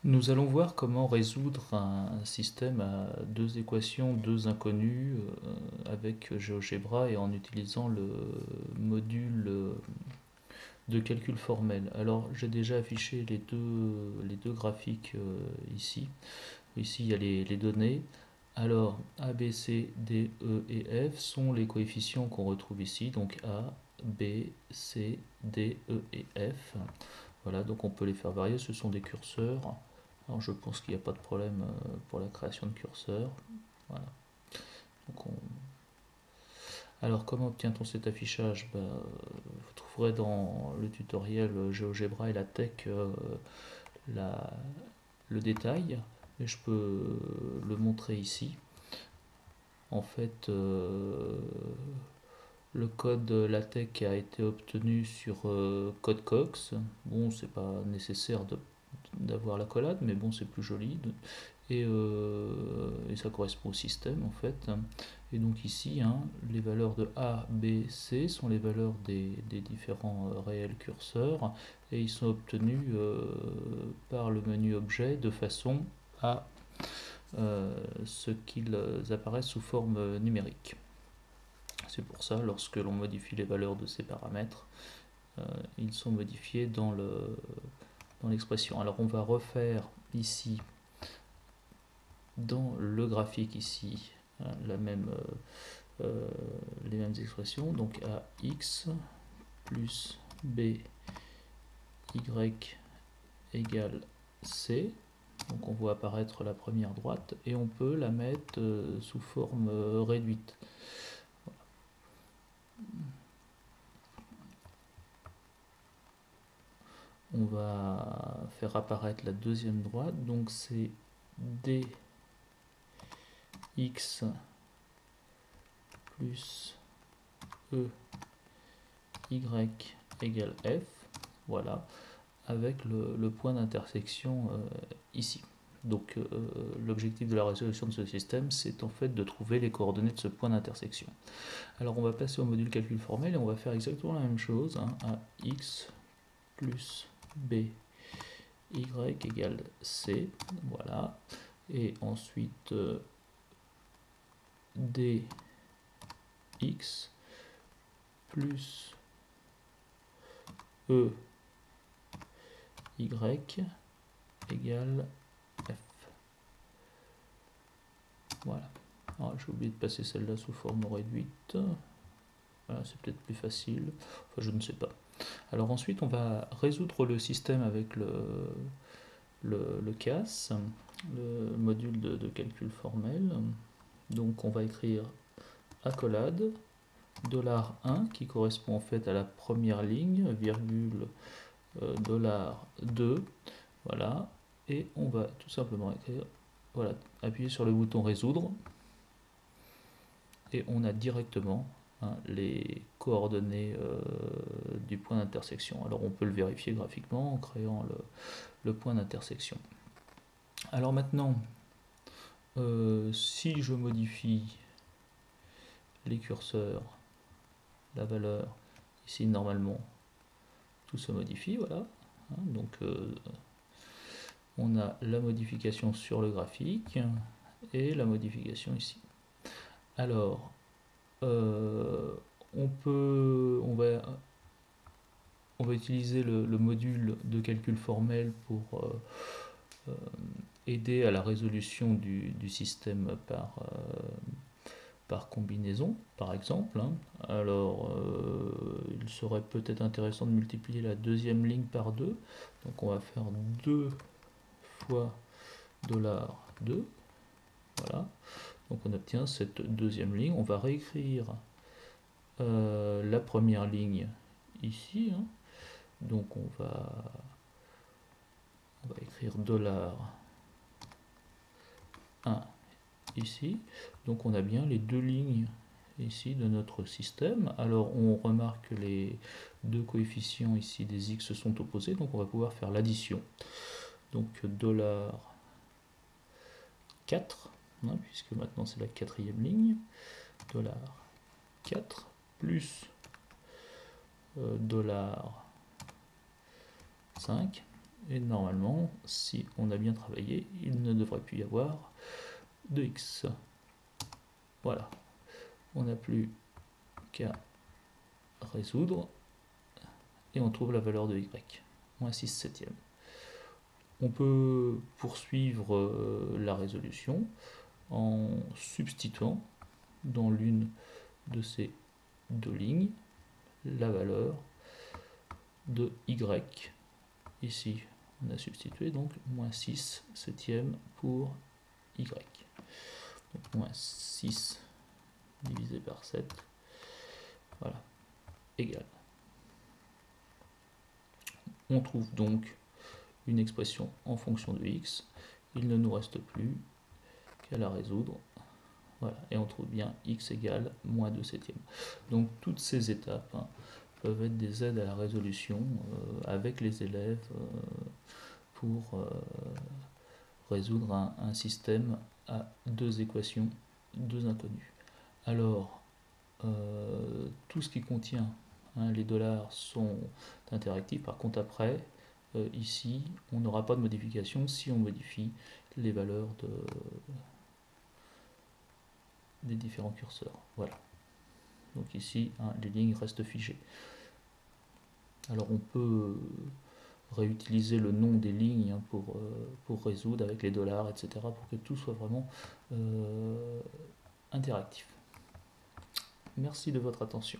Nous allons voir comment résoudre un système à deux équations, deux inconnues avec GeoGebra et en utilisant le module de calcul formel. Alors j'ai déjà affiché les deux graphiques ici. Ici il y a les données. Alors A, B, C, D, E et F sont les coefficients qu'on retrouve ici. Donc A, B, C, D, E et F. Voilà, donc on peut les faire varier, ce sont des curseurs. Alors je pense qu'il n'y a pas de problème pour la création de curseurs. Voilà. Donc alors comment obtient-on cet affichage? Vous trouverez dans le tutoriel GeoGebra et la tech la- le détail, mais je peux le montrer ici. En fait, le code LaTeX a été obtenu sur CodeCox. Bon, c'est pas nécessaire d'avoir l'accolade, mais bon, c'est plus joli. Et ça correspond au système en fait. Et donc ici, hein, les valeurs de A, B, C sont les valeurs des différents réels curseurs et ils sont obtenus par le menu objet de façon à ce qu'ils apparaissent sous forme numérique. C'est pour ça, lorsque l'on modifie les valeurs de ces paramètres, ils sont modifiés dans l'expression. Alors on va refaire ici dans le graphique ici la même, les mêmes expressions, donc ax plus b y égale c. Donc on voit apparaître la première droite et on peut la mettre sous forme réduite. On va faire apparaître la deuxième droite, donc c'est dx plus y égale f, voilà, avec le point d'intersection ici. Donc l'objectif de la résolution de ce système, c'est en fait de trouver les coordonnées de ce point d'intersection. Alors on va passer au module calcul formel et on va faire exactement la même chose, hein, à x plus b y égale c, voilà, et ensuite dx plus y égale f. Voilà. J'ai oublié de passer celle-là sous forme réduite. Voilà, c'est peut-être plus facile. Enfin, je ne sais pas. Alors ensuite, on va résoudre le système avec le CAS, le module de calcul formel. Donc on va écrire accolade, $1 qui correspond en fait à la première ligne, virgule $2, voilà, et on va tout simplement écrire, voilà, appuyer sur le bouton résoudre, et on a directement les coordonnées du point d'intersection. Alors on peut le vérifier graphiquement en créant le point d'intersection. Alors maintenant, si je modifie les curseurs, la valeur, ici normalement, tout se modifie, voilà. Donc on a la modification sur le graphique et la modification ici. Alors, on va utiliser le module de calcul formel pour aider à la résolution du système par combinaison, par exemple. Alors, il serait peut-être intéressant de multiplier la deuxième ligne par 2. Donc, on va faire 2 fois $2. Voilà. Donc, on obtient cette deuxième ligne. On va réécrire la première ligne ici. Donc, on va écrire $1 ici. Donc, on a bien les deux lignes ici de notre système. Alors on remarque que les deux coefficients ici des x sont opposés, donc on va pouvoir faire l'addition. Donc $4, puisque maintenant c'est la quatrième ligne, $4 plus $5 Et normalement, si on a bien travaillé, il ne devrait plus y avoir de x. Voilà, on n'a plus qu'à résoudre et on trouve la valeur de y, moins 6 septièmes. On peut poursuivre la résolution en substituant dans l'une de ces deux lignes la valeur de y. Ici, on a substitué donc moins 6 septièmes pour y. Donc moins 6 divisé par 7, voilà, égale. On trouve donc une expression en fonction de x. Il ne nous reste plus qu'à la résoudre. Voilà, et on trouve bien x égale moins 2 septièmes. Donc toutes ces étapes peuvent être des aides à la résolution avec les élèves pour résoudre un système à deux équations, deux inconnues. Alors, tout ce qui contient, les dollars sont interactifs. Par contre, après, ici, on n'aura pas de modification si on modifie les valeurs des différents curseurs. Voilà. Donc ici, les lignes restent figées. Alors on peut réutiliser le nom des lignes pour résoudre avec les dollars, etc., pour que tout soit vraiment interactif. Merci de votre attention.